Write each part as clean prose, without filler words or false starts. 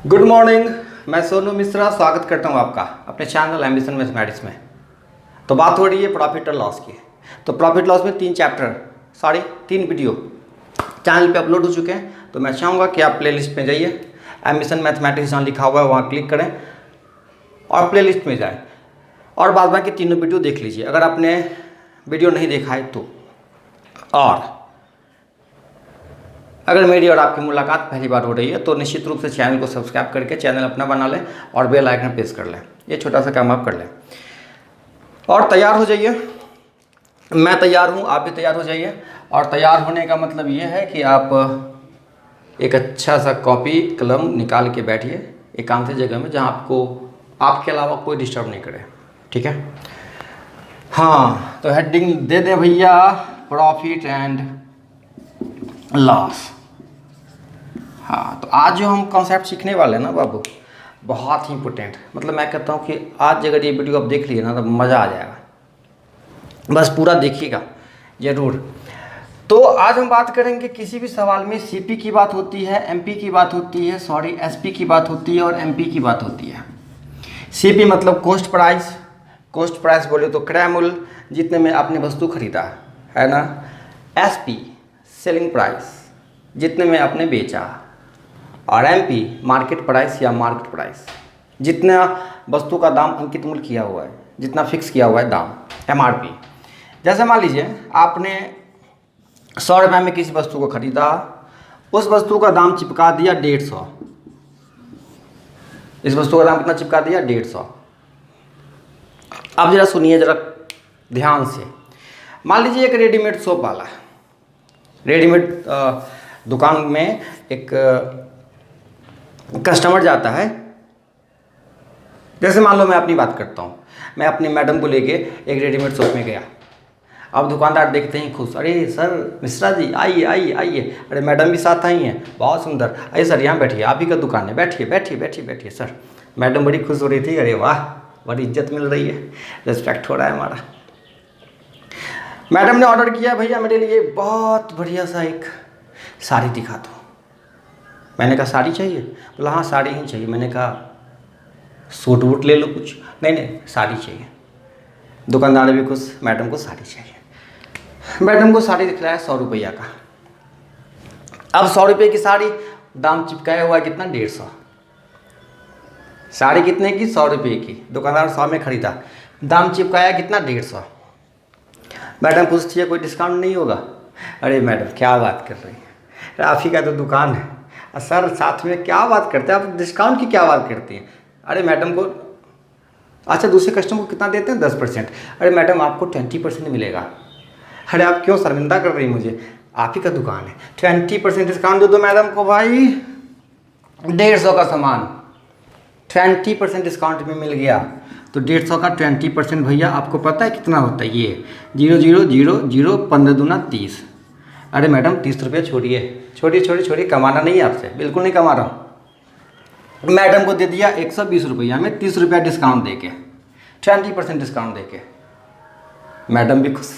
Good morning. मैं सोनू मिश्रा स्वागत करता हूं आपका अपने चैनल एम्बिशन मैथमेटिक्स में। तो बात हो रही है प्रॉफिट और लॉस की। तो प्रॉफिट लॉस में 3 वीडियो चैनल पे अपलोड हो चुके हैं। तो मैं चाहूँगा कि आप प्लेलिस्ट में जाइए, एम्बिशन मैथमेटिक्स जहाँ लिखा हुआ है वहाँ क्लिक करें और प्लेलिस्ट में जाएँ और बाद बाकी तीनों वीडियो देख लीजिए अगर आपने वीडियो नहीं देखा है तो। और अगर मेरी और आपकी मुलाकात पहली बार हो रही है तो निश्चित रूप से चैनल को सब्सक्राइब करके चैनल अपना बना लें और बेल आइकन प्रेस कर लें। ये छोटा सा काम आप कर लें और तैयार हो जाइए। मैं तैयार हूँ, आप भी तैयार हो जाइए। और तैयार होने का मतलब ये है कि आप एक अच्छा सा कॉपी कलम निकाल के बैठिए एकांत जगह में जहाँ आपके अलावा कोई डिस्टर्ब नहीं करे। ठीक है? हाँ, तो हेडिंग दे दें भैया, प्रॉफिट एंड लॉस। हाँ, तो आज जो हम कॉन्सेप्ट सीखने वाले हैं ना बाबू, बहुत ही इम्पोर्टेंट। मतलब मैं कहता हूँ कि आज अगर ये वीडियो आप देख लिए ना तो मज़ा आ जाएगा। बस पूरा देखिएगा ज़रूर। तो आज हम बात करेंगे किसी भी सवाल में सीपी की बात होती है, एमपी की बात होती है, एसपी की बात होती है और एमपी की बात होती है। सीपी मतलब कॉस्ट प्राइस। कॉस्ट प्राइस बोले तो क्रय मूल्य जितने में आपने वस्तु खरीदा है ना। एसपी सेलिंग प्राइस जितने में आपने बेचा। और एमपी मार्केट प्राइस या मार्केट प्राइस जितना वस्तु का दाम अंकित मूल्य किया हुआ है, जितना फिक्स किया हुआ है दाम, एमआरपी। जैसे मान लीजिए आपने 100 रुपये में किसी वस्तु को खरीदा, उस वस्तु का दाम चिपका दिया 150। इस वस्तु का दाम कितना चिपका दिया? 150। अब जरा सुनिए जरा ध्यान से। मान लीजिए एक रेडीमेड शॉप वाला, रेडीमेड दुकान में एक कस्टमर जाता है। जैसे मान लो मैं अपनी बात करता हूँ, मैं अपनी मैडम को लेके एक रेडीमेड शॉप में गया। अब दुकानदार देखते ही खुश, अरे सर मिश्रा जी आइए आइए आइए। अरे मैडम भी साथ आई हैं, बहुत सुंदर। अरे सर यहाँ बैठिए, आप ही का दुकान है, बैठिए बैठिए बैठिए बैठिए सर। मैडम बड़ी खुश हो रही थी, अरे वाह बड़ी इज्जत मिल रही है, रिस्पेक्ट हो रहा है हमारा। मैडम ने ऑर्डर किया, भैया मेरे लिए बहुत बढ़िया सा एक साड़ी दिखा दो। मैंने कहा साड़ी चाहिए? बोला हाँ साड़ी ही चाहिए। मैंने कहा सूट वूट ले लो कुछ। नहीं साड़ी चाहिए। दुकानदार भी खुश, मैडम को साड़ी चाहिए। मैडम को साड़ी दिखलाया 100 रुपया का। अब 100 रुपये की साड़ी, दाम चिपकाया हुआ है कितना? 150। साड़ी कितने की? 100 रुपये की। दुकानदार 100 में खरीदा, दाम चिपकाया कितना? 150। मैडम पूछती है कोई डिस्काउंट नहीं होगा? अरे मैडम क्या बात कर रही हैं, आप ही का तो दुकान है। सर साथ में क्या बात करते हैं आप, डिस्काउंट की क्या बात करती हैं? अरे मैडम को, अच्छा दूसरे कस्टमर को कितना देते हैं? 10%। अरे मैडम आपको 20% मिलेगा। अरे आप क्यों शर्मिंदा कर रही हैं मुझे, आप ही का दुकान है। 20% डिस्काउंट दे दो मैडम को भाई। 150 का सामान 20% डिस्काउंट में मिल गया। तो 150 का 20% भैया आपको पता है कितना होता है? ये 0,000 15 दूना 30। अरे मैडम 30 रुपये छोड़िए, छोड़िए, कमाना नहीं है आपसे, बिल्कुल नहीं कमा रहा हूँ। मैडम को दे दिया 120 रुपया में 30 रुपया डिस्काउंट देके, 20% डिस्काउंट देके। मैडम भी खुश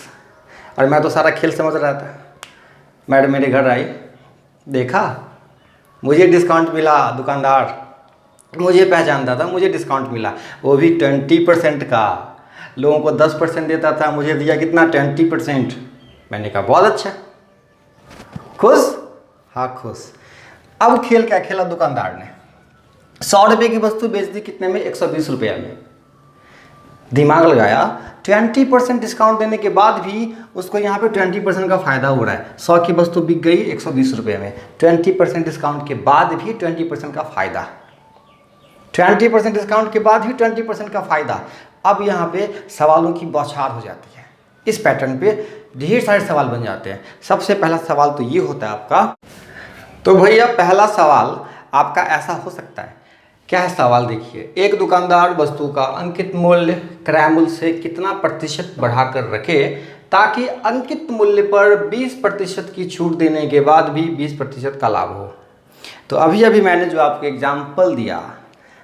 और मैं तो सारा खेल समझ रहा था। मैडम मेरे घर आई, देखा मुझे डिस्काउंट मिला, दुकानदार मुझे पहचानता था, मुझे डिस्काउंट मिला, वो भी 20% का। लोगों को 10% देता था, मुझे दिया कितना? 20%। मैंने कहा बहुत अच्छा। खुश? हाँ खुश। अब खेल क्या खेला दुकानदार ने? 100 रुपये की वस्तु बेच दी कितने में? 120 रुपया में। दिमाग लगाया, 20% डिस्काउंट देने के बाद भी उसको यहाँ पे 20% का फ़ायदा हो रहा है। 100 की वस्तु बिक गई 120 रुपये में, 20% डिस्काउंट के बाद भी 20% का फ़ायदा। 20% डिस्काउंट के बाद भी 20% का फ़ायदा। अब यहाँ पे सवालों की बौछार हो जाती है। इस पैटर्न पे ढेर सारे सवाल बन जाते हैं। सबसे पहला सवाल तो ये होता है आपका। तो भैया पहला सवाल आपका ऐसा हो सकता है, क्या है सवाल? देखिए, एक दुकानदार वस्तु का अंकित मूल्य क्रय मूल्य से कितना प्रतिशत बढ़ाकर रखे ताकि अंकित मूल्य पर 20% की छूट देने के बाद भी 20% का लाभ हो। तो अभी अभी मैंने जो आपको एग्जाम्पल दिया,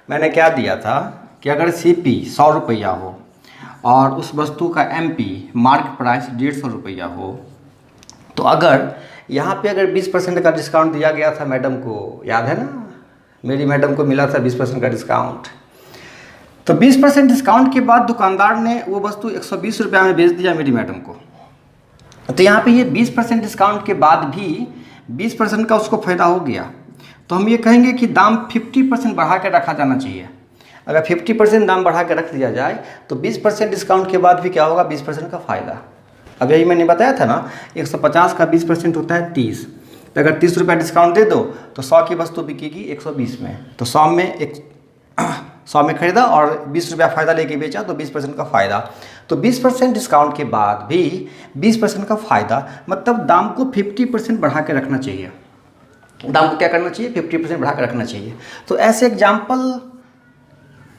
मैंने क्या दिया था कि अगर सीपी 100 रुपया हो और उस वस्तु का एमपी मार्केट प्राइस 150 रुपया हो, तो अगर यहाँ पे अगर 20% का डिस्काउंट दिया गया था मैडम को, याद है ना? मेरी मैडम को मिला था 20% का डिस्काउंट। तो 20% डिस्काउंट के बाद दुकानदार ने वो वस्तु 120 रुपये में बेच दिया मेरी मैडम को। तो यहाँ पे ये 20% डिस्काउंट के बाद भी 20% का उसको फ़ायदा हो गया। तो हम ये कहेंगे कि दाम 50% बढ़ा कर रखा जाना चाहिए। अगर 50% दाम बढ़ा कर रख दिया जाए तो 20% डिस्काउंट के बाद भी क्या होगा, 20% का फ़ायदा। अब यही मैंने बताया था ना, 150 का 20% होता है 30। तो अगर 30 रुपये डिस्काउंट दे दो तो 100 की वस्तु बिकेगी 120 में। तो 100 में खरीदा और 20 रुपया फ़ायदा लेके बेचा तो 20% का फ़ायदा। तो 20% डिस्काउंट के बाद भी 20% का फ़ायदा, मतलब दाम को 50% बढ़ा के रखना चाहिए। दाम को क्या करना चाहिए, 50% बढ़ा के रखना चाहिए। तो ऐसे एग्जाम्पल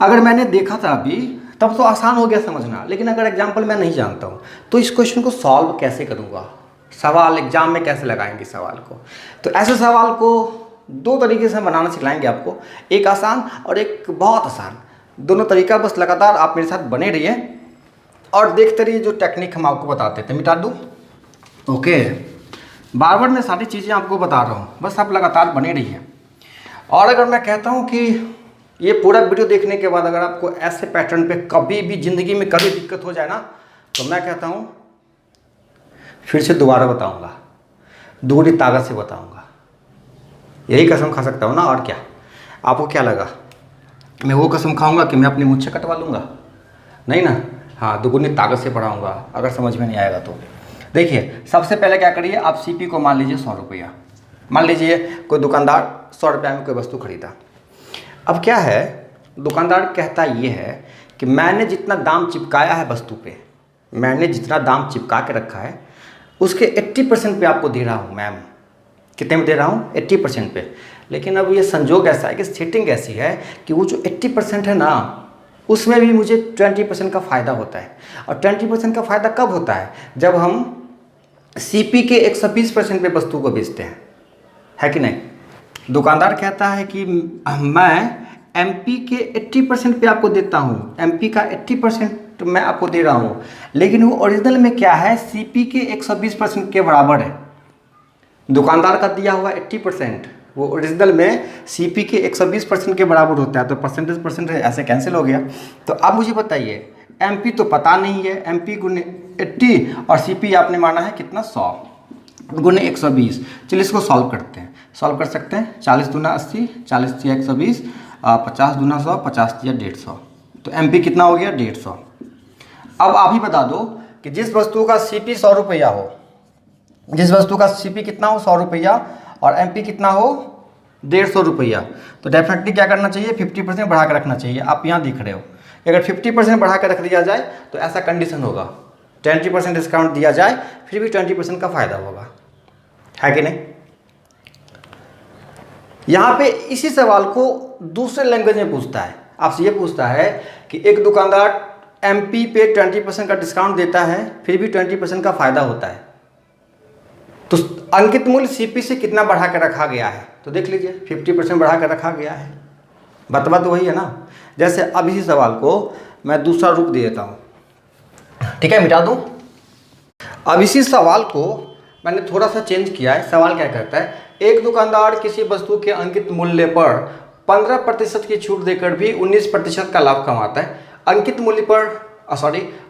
अगर मैंने देखा था अभी तब तो आसान हो गया समझना, लेकिन अगर एग्जाम्पल मैं नहीं जानता हूँ तो इस क्वेश्चन को सॉल्व कैसे करूँगा, सवाल एग्जाम में कैसे लगाएंगे सवाल को। तो ऐसे सवाल को दो तरीके से बनाना सिखाएंगे आपको, एक आसान और एक बहुत आसान। दोनों तरीका बस लगातार आप मेरे साथ बने रहिए और देखते रहिए जो टेक्निक हम आपको बताते थे। मिटा दूँ? ओके, बार बार मैं सारी चीज़ें आपको बता रहा हूँ, बस आप लगातार बने रहिए। और अगर मैं कहता हूँ कि ये पूरा वीडियो देखने के बाद अगर आपको ऐसे पैटर्न पे कभी भी ज़िंदगी में कभी दिक्कत हो जाए ना, तो मैं कहता हूँ फिर से दोबारा बताऊँगा, दूरी ताकत से बताऊँगा। यही कसम खा सकता हूँ ना, और क्या। आपको क्या लगा, मैं वो कसम खाऊँगा कि मैं अपनी मुझसे कटवा लूँगा? नहीं ना। हाँ, दुगुनी ताकत से पढ़ाऊँगा। अगर समझ में नहीं आएगा तो देखिए, सबसे पहले क्या करिए, आप सीपी को मान लीजिए 100 रुपया। मान लीजिए कोई दुकानदार 100 रुपये में कोई वस्तु खरीदा। अब क्या है, दुकानदार कहता ये है कि मैंने जितना दाम चिपकाया है वस्तु पे, मैंने जितना दाम चिपका के रखा है उसके 80% पे आपको दे रहा हूँ मैम। कितने में दे रहा हूँ? 80% पे। लेकिन अब ये संजोग ऐसा है कि सेटिंग ऐसी है कि वो जो 80% है ना, उसमें भी मुझे 20% का फ़ायदा होता है। और 20% का फ़ायदा कब होता है? जब हम सीपी के 120% पे वस्तु को बेचते हैं, है कि नहीं। दुकानदार कहता है कि मैं एमपी के 80% पे आपको देता हूँ, एमपी का 80% मैं आपको दे रहा हूँ, लेकिन वो ओरिजिनल में क्या है, सीपी के 120% के बराबर है। दुकानदार का दिया हुआ 80% वो ओरिजिनल में सीपी के 120% के बराबर होता है। तो परसेंटेज ऐसे कैंसिल हो गया। तो अब मुझे बताइए, एमपी तो पता नहीं है, एमपी गुने 80 और सीपी आपने माना है कितना, 100 गुने 120। चलिए इसको सॉल्व करते हैं। सॉल्व कर सकते हैं। 40 दूना 80, 40 तिया 120, 50 दूना 100, 50 तिया 150। तो एमपी कितना हो गया, 150। अब आप ही बता दो कि जिस वस्तु का सीपी 100 रुपया हो, जिस वस्तु का सीपी कितना हो, 100 रुपया, और एमपी कितना हो, 150 रुपया, तो डेफिनेटली क्या करना चाहिए, 50% बढ़ा कर रखना चाहिए। आप यहाँ दिख रहे हो, अगर 50% बढ़ा कर रख दिया जाए तो ऐसा कंडीशन होगा, 20% डिस्काउंट दिया जाए फिर भी 20% का फ़ायदा होगा, है कि नहीं। यहाँ पे इसी सवाल को दूसरे लैंग्वेज में पूछता है, आपसे ये पूछता है कि एक दुकानदार एमपी पे 20% का डिस्काउंट देता है फिर भी 20% का फ़ायदा होता है, तो अंकित मूल्य सीपी से कितना बढ़ा कर रखा गया है। तो देख लीजिए 50% बढ़ा कर रखा गया है। बतवा तो वही है ना। जैसे अब इसी सवाल को मैं दूसरा रूप दे देता हूँ, ठीक है, मिटा दूँ। अब इसी सवाल को मैंने थोड़ा सा चेंज किया है। सवाल क्या कहता है, एक दुकानदार किसी वस्तु के अंकित मूल्य पर 15% की छूट देकर भी 19% का लाभ कमाता है। अंकित मूल्य पर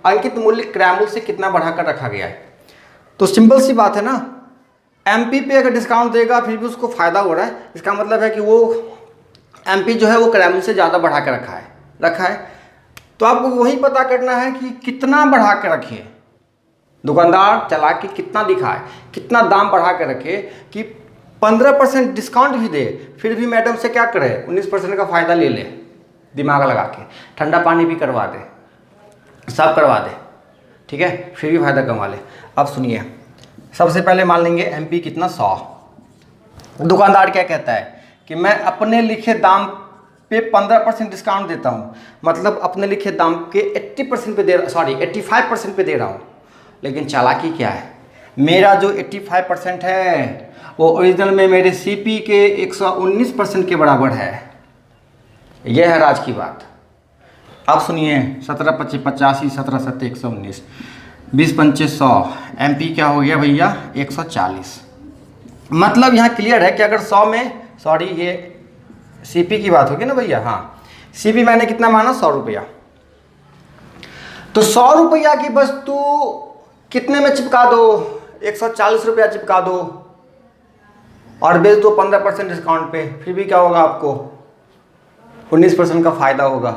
अंकित मूल्य क्रय मूल्य से कितना बढ़ाकर रखा गया है। तो सिंपल सी बात है ना, एमपी पे अगर डिस्काउंट देगा फिर भी उसको फ़ायदा हो रहा है, इसका मतलब है कि वो एमपी जो है वो क्रय मूल्य से ज़्यादा बढ़ा कर रखा है। तो आपको वही पता करना है कि कितना बढ़ा कर रखे, दुकानदार चला के कितना दिखाए, कितना दाम बढ़ा कर रखे कि 15% डिस्काउंट भी दे फिर भी मैडम से क्या करे, 19% का फ़ायदा ले ले, दिमाग लगा के ठंडा पानी भी करवा दे, सब करवा दे, ठीक है, फिर भी फ़ायदा कमा ले। अब सुनिए, सबसे पहले मान लेंगे एमपी कितना, 100। दुकानदार क्या कहता है कि मैं अपने लिखे दाम पे 15% डिस्काउंट देता हूँ, मतलब अपने लिखे दाम के 85% पे दे रहा हूँ। लेकिन चालाकी क्या है, मेरा जो 85% है वो ओरिजिनल में मेरे सीपी के 119% के बराबर है। यह है राज की बात। अब सुनिए, 17 25 85, 17 7 119, 20 25 100, एमपी क्या हो गया भैया, 140। मतलब यहाँ क्लियर है कि अगर 100 में ये सीपी की बात होगी ना भैया, हाँ। सीपी मैंने कितना माना, 100 रुपया। तो 100 रुपया की वस्तु कितने में चिपका दो, 140 रुपया चिपका दो और बेच दो 15% डिस्काउंट पे, फिर भी क्या होगा आपको, 19% का फ़ायदा होगा।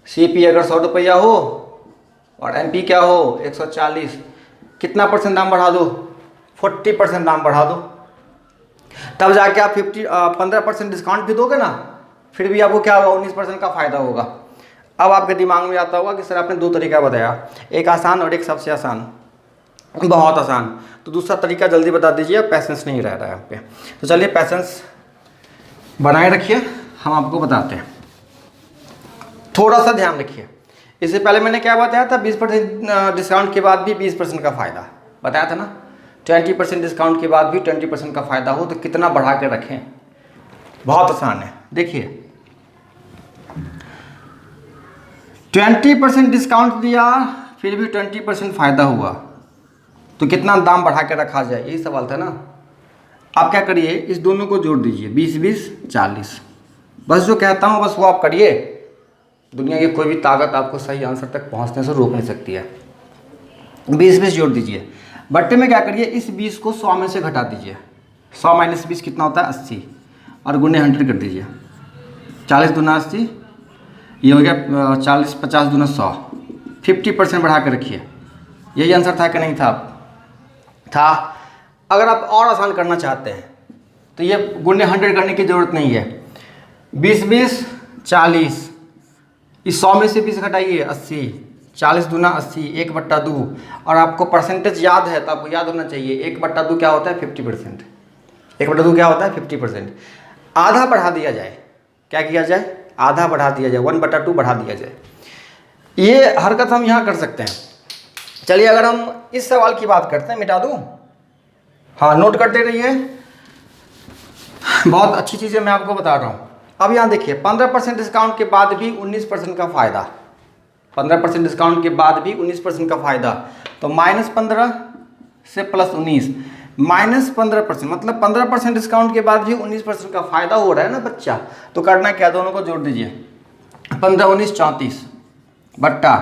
सीपी अगर 100 रुपया हो और एमपी क्या हो 140, कितना परसेंट दाम बढ़ा दो, 40% दाम बढ़ा दो, तब जाके आप 15% डिस्काउंट भी दोगे ना, फिर भी आपको क्या होगा, 19% का फ़ायदा होगा। अब आपके दिमाग में आता होगा कि सर आपने 2 तरीका बताया, एक आसान और एक सबसे आसान। बहुत आसान, तो दूसरा तरीका जल्दी बता दीजिए, पैसेंस नहीं रह रहा है आप पे। तो चलिए पैसेंस बनाए रखिए, हम आपको बताते हैं। थोड़ा सा ध्यान रखिए, इससे पहले मैंने क्या बताया था, 20% डिस्काउंट के बाद भी 20% का फ़ायदा बताया था ना। 20% डिस्काउंट के बाद भी 20% का फ़ायदा हो तो कितना बढ़ा के रखें, बहुत आसान है। देखिए 20% डिस्काउंट दिया फिर भी 20% फ़ायदा हुआ, तो कितना दाम बढ़ा के रखा जाए, यही सवाल था ना। आप क्या करिए, इस दोनों को जोड़ दीजिए, 20 20 40, बस जो कहता हूँ बस वो आप करिए। दुनिया की कोई भी ताकत आपको सही आंसर तक पहुँचने से रोक नहीं सकती है। 20 20 जोड़ दीजिए, बट्टे में क्या करिए, इस 20 को 100 में से घटा दीजिए। 100 - 20 कितना होता है, 80, और गुने 100 कर दीजिए। 40 दूना 80, ये हो गया 40, 50 दूना 100, 50% बढ़ा के रखिए। यही आंसर था कि नहीं था, था। अगर आप और आसान करना चाहते हैं तो ये गुने 100 करने की ज़रूरत नहीं है। 20 20 40, इस 100 में से 20 घटाइए, 80, 40 दूना 80, 1/2, और आपको परसेंटेज याद है तो आपको याद होना चाहिए 1/2 क्या होता है, 50%। 1/2 क्या होता है, 50%। आधा बढ़ा दिया जाए, क्या किया जाए, आधा बढ़ा दिया जाए, 1/2 बढ़ा दिया जाए। ये हरकत हम यहाँ कर सकते हैं। चलिए अगर हम इस सवाल की बात करते हैं, मिटा दूँ, हाँ नोट करते रहिए, बहुत अच्छी चीज़ें मैं आपको बता रहा हूँ। अब यहाँ देखिए 15% डिस्काउंट के बाद भी 19% का फ़ायदा, 15% डिस्काउंट के बाद भी 19% का फ़ायदा, तो -15 से +19, -15% मतलब 15% डिस्काउंट के बाद भी 19% का फ़ायदा हो रहा है ना बच्चा। तो करना क्या, दोनों को जोड़ दीजिए, 15 19 34 बट्टा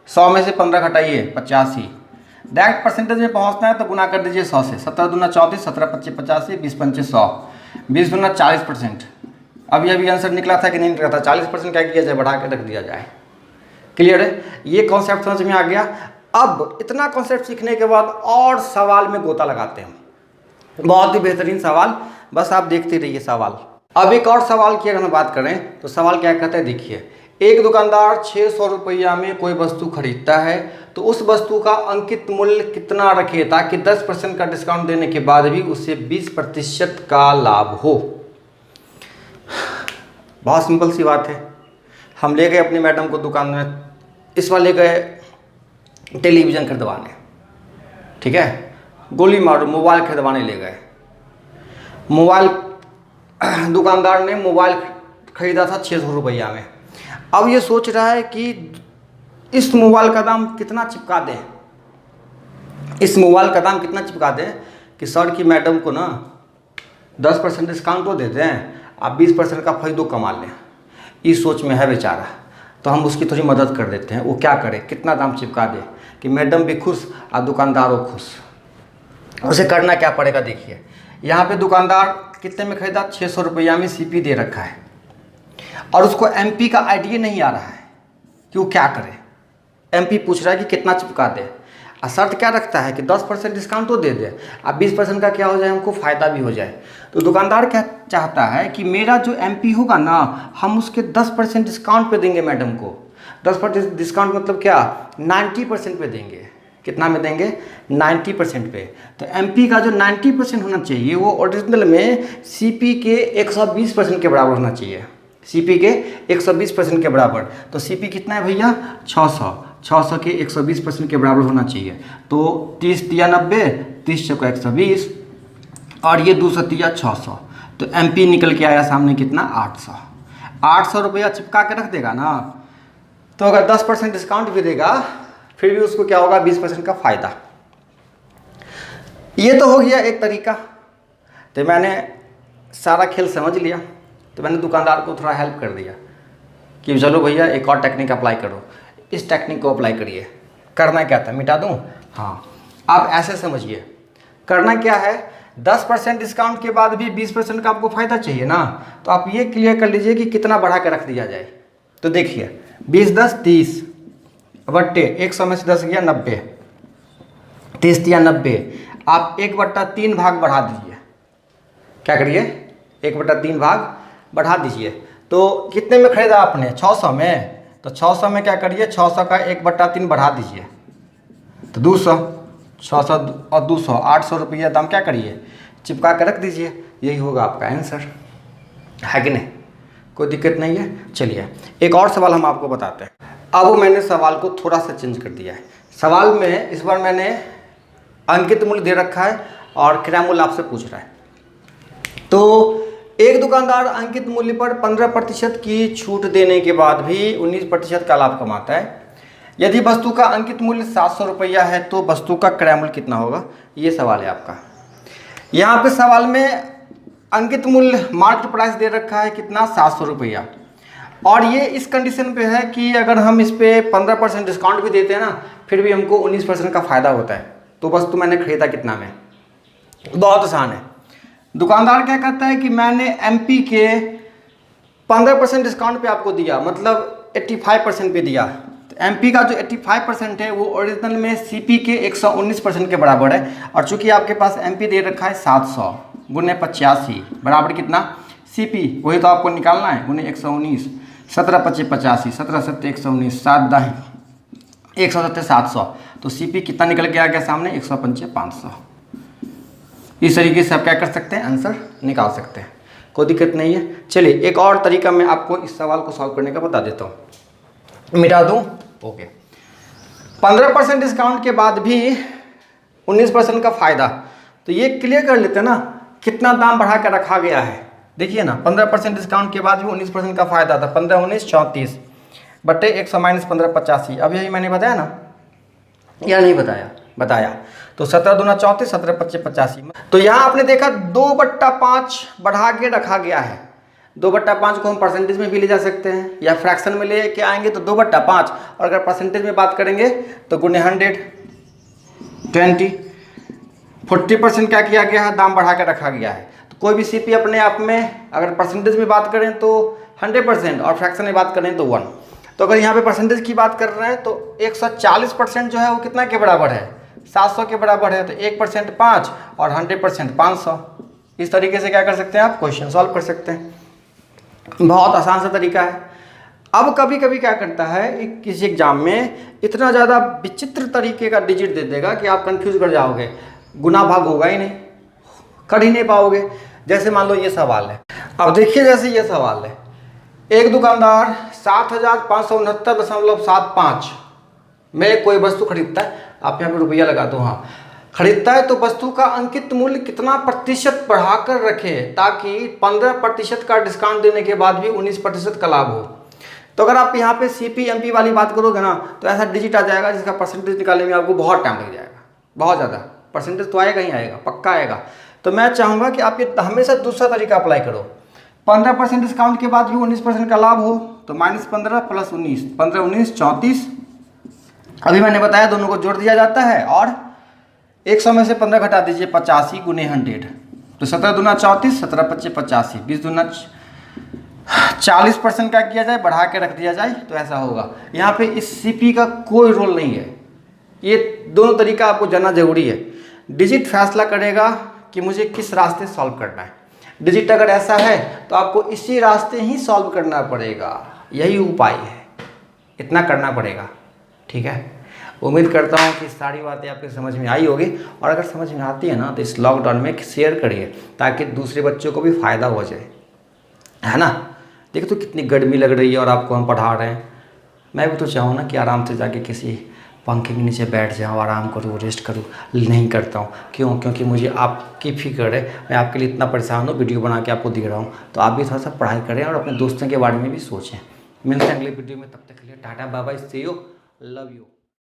100 में से 15 घटाइए 85। डायरेक्ट परसेंटेज में पहुंचना है तो गुना कर दीजिए 100 से, 17 दूना 34, 17 25 85, 20 पंचे 100, 20 दूना 40%। अभी आंसर निकला था कि नहीं निकला था, 40% क्या किया जाए, बढ़ा के रख दिया जाए। क्लियर है, ये कॉन्सेप्ट समझ में आ गया। अब इतना कॉन्सेप्ट सीखने के बाद और सवाल में गोता लगाते हैं, बहुत ही बेहतरीन सवाल, बस आप देखते रहिए सवाल। अब एक और सवाल की अगर हम बात करें तो सवाल क्या कहता है, देखिए एक दुकानदार 600 रुपया में कोई वस्तु खरीदता है तो उस वस्तु का अंकित मूल्य कितना रखे ताकि 10% का डिस्काउंट देने के बाद भी उसे 20% का लाभ हो। बहुत सिंपल सी बात है, हम ले गए अपनी मैडम को दुकान में, इस बार ले गए टेलीविज़न खरीदवाने, ठीक है, गोली मारो मोबाइल खरीदवाने ले गए। मोबाइल दुकानदार ने मोबाइल खरीदा था 600 रुपया में। अब ये सोच रहा है कि इस मोबाइल का दाम कितना चिपका दें, इस मोबाइल का दाम कितना चिपका दें कि सर की मैडम को ना 10% डिस्काउंट तो दे दें, आप 20% का फायदा कमा लें। इस सोच में है बेचारा, तो हम उसकी थोड़ी मदद कर देते हैं। वो क्या करे, कितना दाम चिपका दे कि मैडम भी खुश और दुकानदारों खुश। उसे करना क्या पड़ेगा, देखिए यहाँ पे दुकानदार कितने में खरीदा, 600 रुपया में सीपी दे रखा है और उसको एमपी का आइडिया नहीं आ रहा है कि वो क्या करे। एमपी पूछ रहा है कि कितना चिपका दे, और शर्त क्या रखता है कि 10% डिस्काउंट तो दे दे, अब 20% का क्या हो जाए, हमको फ़ायदा भी हो जाए। तो दुकानदार क्या चाहता है कि मेरा जो एमपी होगा ना, हम उसके 10% डिस्काउंट पे देंगे मैडम को। 10% डिस्काउंट मतलब क्या, 90% पे देंगे। कितना में देंगे, 90% पे। तो एमपी का जो 90% होना चाहिए वो ओरिजिनल में सीपी के 120% के बराबर होना चाहिए, सीपी के 120% के बराबर। तो सीपी कितना है भैया, 600 के 120% के बराबर होना चाहिए। तो 30 तिया 90, 30 चौका 120, और ये 200 तिया 600। तो एमपी निकल के आया सामने कितना, 800 रुपया चिपका के रख देगा ना। तो अगर 10% डिस्काउंट भी देगा फिर भी उसको क्या होगा, 20% का फ़ायदा। ये तो हो गया एक तरीका। तो मैंने सारा खेल समझ लिया, तो मैंने दुकानदार को थोड़ा हेल्प कर दिया कि चलो भैया एक और टेक्निक अप्लाई करो, इस टेक्निक को अप्लाई करिए। करना क्या था, मिटा दूँ? हाँ, आप ऐसे समझिए, करना क्या है, 10% डिस्काउंट के बाद भी 20% का आपको फ़ायदा चाहिए ना, तो आप ये क्लियर कर लीजिए कि कितना बढ़ा के रख दिया जाए। तो देखिए 20 10 30 बट्टे 100 में से 10 गया 90, 30 या 90, आप 1/3 भाग बढ़ा दीजिए। क्या करिए, 1/3 भाग बढ़ा दीजिए। तो कितने में खरीदा आपने, 600 में, तो 600 में क्या करिए, 600 का 1/3 बढ़ा दीजिए तो 200, 600 और 200 800 रुपया दाम क्या करिए, चिपका कर रख दीजिए। यही होगा आपका आंसर, है कि नहीं? कोई दिक्कत नहीं है। चलिए एक और सवाल हम आपको बताते हैं। अब मैंने सवाल को थोड़ा सा चेंज कर दिया है। सवाल में इस बार मैंने अंकित मूल्य दे रखा है और क्रय मूल्य आपसे पूछ रहा है। तो एक दुकानदार अंकित मूल्य पर 15% की छूट देने के बाद भी 19% का लाभ कमाता है। यदि वस्तु का अंकित मूल्य 700 रुपया है तो वस्तु का क्रय मूल्य कितना होगा, ये सवाल है आपका। यहाँ पे सवाल में अंकित मूल्य मार्केट प्राइस दे रखा है कितना, 700 रुपया, और ये इस कंडीशन पे है कि अगर हम इस पे 15% डिस्काउंट भी देते हैं ना, फिर भी हमको 19% का फ़ायदा होता है। तो वस्तु मैंने खरीदा कितना में, बहुत आसान है। दुकानदार क्या कहता है कि मैंने एमपी के 15% डिस्काउंट पे आपको दिया, मतलब 85% पे दिया। तो एमपी का जो 85% है वो ओरिजिनल में सीपी के 119% के बराबर है, और चूंकि आपके पास एमपी दे रखा है 700 गुने 85 बराबर कितना, सीपी वही तो आपको निकालना है, गुने 119, 17 25 85, 17 7 119, 7 10 170 700, तो सीपी कितना निकल के आ गया सामने, 105 500। इस तरीके से आप क्या कर सकते हैं, आंसर निकाल सकते हैं, कोई दिक्कत नहीं है। चलिए एक और तरीका मैं आपको इस सवाल को सॉल्व करने का बता देता हूँ, मिटा दूँ? ओके, 15% डिस्काउंट के बाद भी 19% का फ़ायदा, तो ये क्लियर कर लेते हैं ना, कितना दाम बढ़ा कर रखा गया है। देखिए ना, 15% डिस्काउंट के बाद भी 19% का फ़ायदा था, 15 19 34 बट्टे 100 माइनस 15 85। अब यही मैंने बताया ना, या नहीं बताया? बताया। तो 17 दूना 34, 17 25 85। तो यहाँ आपने देखा 2/5 बढ़ा के रखा गया है। 2/5 को हम परसेंटेज में भी ले जा सकते हैं या फ्रैक्शन में ले के आएंगे तो 2/5, और अगर परसेंटेज में बात करेंगे तो गुने 100 20 40% क्या किया गया है, दाम बढ़ा के रखा गया है। तो कोई भी सीपी अपने आप में अगर परसेंटेज में बात करें तो 100% और फ्रैक्शन में बात करें तो 1। तो अगर यहाँ पे परसेंटेज की बात कर रहे हैं तो 140% जो है वो कितना के बराबर है, 700 के बराबर है। तो 1% 5 और 100% 500। इस तरीके से क्या कर सकते हैं आप, क्वेश्चन सॉल्व कर सकते हैं। बहुत आसान सा तरीका है। अब कभी कभी क्या करता है, किसी एग्जाम में इतना ज़्यादा विचित्र तरीके का डिजिट दे देगा कि आप कंफ्यूज कर जाओगे, गुना भाग होगा ही नहीं, कर ही नहीं पाओगे। जैसे मान लो ये सवाल है, अब देखिए जैसे ये सवाल है, एक दुकानदार 7569.75 में कोई वस्तु खरीदता है, आप यहाँ पे रुपया लगा दो, हाँ खरीदता है, तो वस्तु का अंकित मूल्य कितना प्रतिशत बढ़ाकर रखे ताकि 15% का डिस्काउंट देने के बाद भी 19% का लाभ हो। तो अगर आप यहाँ पे सीपी एमपी वाली बात करोगे ना, तो ऐसा डिजिट आ जाएगा जिसका परसेंटेज निकालने में आपको बहुत टाइम लग जाएगा, बहुत ज़्यादा। परसेंटेज तो आएगा ही आएगा, पक्का आएगा। तो मैं चाहूँगा कि आप ये हमेशा दूसरा तरीका अप्लाई करो। 15% डिस्काउंट के बाद भी 19% का लाभ हो, तो -15 + 19, 15 19 34। अभी मैंने बताया दोनों को जोड़ दिया जाता है और 100 में से 15 घटा दीजिए, 85 गुने 100, तो 17 दूना 34, 17 25 85, 20 दूना 40% क्या किया जाए, बढ़ा के रख दिया जाए, तो ऐसा होगा। यहाँ पे इस सीपी का कोई रोल नहीं है। ये दोनों तरीका आपको जानना जरूरी है। डिजिट फैसला करेगा कि मुझे किस रास्ते सॉल्व करना है। डिजिट अगर ऐसा है तो आपको इसी रास्ते ही सॉल्व करना पड़ेगा, यही उपाय है, इतना करना पड़ेगा। ठीक है, उम्मीद करता हूँ कि सारी बातें आपके समझ में आई होगी, और अगर समझ में आती है ना तो इस लॉकडाउन में शेयर करिए ताकि दूसरे बच्चों को भी फ़ायदा हो जाए, है ना। देखो तो कितनी गर्मी लग रही है और आपको हम पढ़ा रहे हैं। मैं भी तो चाहूँ ना कि आराम से जाके किसी पंखे के नीचे बैठ जाऊँ, आराम करूँ, रेस्ट करूँ। नहीं करता हूँ, क्यों? क्योंकि मुझे आपकी फिक्र है, मैं आपके लिए इतना परेशान हूँ, वीडियो बना के आपको दे रहा हूँ। तो आप भी थोड़ा सा पढ़ाई करें और अपने दोस्तों के बारे में भी सोचें। मिलते हैं अगले वीडियो में, तब तक के लिए tata bye bye, see you, love you.